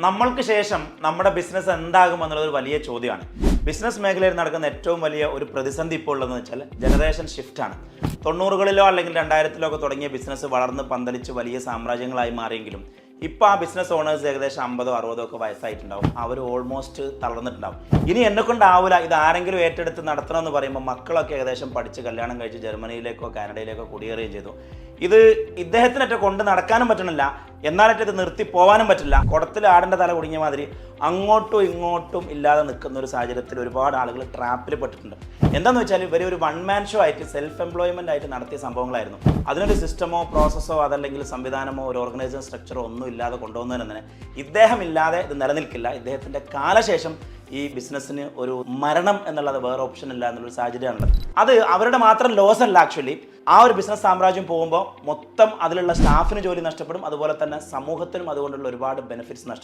നമ്മൾക്ക് ശേഷം നമ്മുടെ ബിസിനസ് എന്താകുമെന്നുള്ളത് ഒരു വലിയ ചോദ്യമാണ്. ബിസിനസ് മേഖലയിൽ നടക്കുന്ന ഏറ്റവും വലിയ ഒരു പ്രതിസന്ധി ഇപ്പോൾ ഉള്ളതെന്ന് വെച്ചാൽ ജനറേഷൻ ഷിഫ്റ്റാണ്. 90കളിലോ അല്ലെങ്കിൽ 2000-ലോ ഒക്കെ തുടങ്ങിയ ബിസിനസ് വളർന്ന് പന്തലിച്ച് വലിയ സാമ്രാജ്യങ്ങളായി മാറിയെങ്കിലും ഇപ്പോൾ ആ ബിസിനസ് ഓണേഴ്സ് ഏകദേശം 50-60 ഒക്കെ വയസ്സായിട്ടുണ്ടാവും. അവർ ഓൾമോസ്റ്റ് തളർന്നിട്ടുണ്ടാവും. ഇനി എന്നെക്കൊണ്ടാവില്ല, ഇത് ആരെങ്കിലും ഏറ്റെടുത്ത് നടത്തണമെന്ന് പറയുമ്പോൾ മക്കളൊക്കെ ഏകദേശം പഠിച്ച് കല്യാണം കഴിച്ച് ജർമ്മനിയിലേക്കോ കാനഡയിലേക്കോ കുടിയേറുകയും ചെയ്തു. ഇത് ഇദ്ദേഹത്തിനൊറ്റ കൊണ്ട് നടക്കാനും പറ്റണില്ല, എന്നാലൊക്കെ ഇത് നിർത്തി പോകാനും പറ്റില്ല. കുടത്തിൽ ആടിൻ്റെ തല കുടുങ്ങിയ മാതിരി അങ്ങോട്ടും ഇങ്ങോട്ടും ഇല്ലാതെ നിൽക്കുന്ന ഒരു സാഹചര്യത്തിൽ ഒരുപാട് ആളുകൾ ട്രാപ്പിൽ പെട്ടിട്ടുണ്ട്. എന്താണെന്ന് വെച്ചാൽ ഇവർ ഒരു വൺ മാൻ ഷോ ആയിട്ട് സെൽഫ് എംപ്ലോയ്മെൻ്റ് ആയിട്ട് നടത്തിയ സംഭവങ്ങളായിരുന്നു. അതിനൊരു സിസ്റ്റമോ പ്രോസസ്സോ അതല്ലെങ്കിൽ സംവിധാനമോ ഒരു ഓർഗനൈസേഷൻ സ്ട്രക്ചറോ ഒന്നും ഇല്ലാതെ കൊണ്ടുപോകുന്നതിന് തന്നെ ഇദ്ദേഹം ഇല്ലാതെ ഇത് നിലനിൽക്കില്ല. ഇദ്ദേഹത്തിൻ്റെ കാലശേഷം ഈ ബിസിനസ്സിന് ഒരു മരണം എന്നുള്ളത് വേറെ ഓപ്ഷൻ ഇല്ല എന്നുള്ളൊരു സാഹചര്യമാണുള്ളത്. അത് അവരുടെ മാത്രം ലോസ് അല്ല. ആക്ച്വലി ആ ഒരു ബിസിനസ് സാമ്രാജ്യം പോകുമ്പോൾ മൊത്തം അതിലുള്ള സ്റ്റാഫിന് ജോലി നഷ്ടപ്പെടും, അതുപോലെ തന്നെ സമൂഹത്തിനും അതുകൊണ്ടുള്ള ഒരുപാട് ബെനിഫിറ്റ്സ് നഷ്ടപ്പെടും.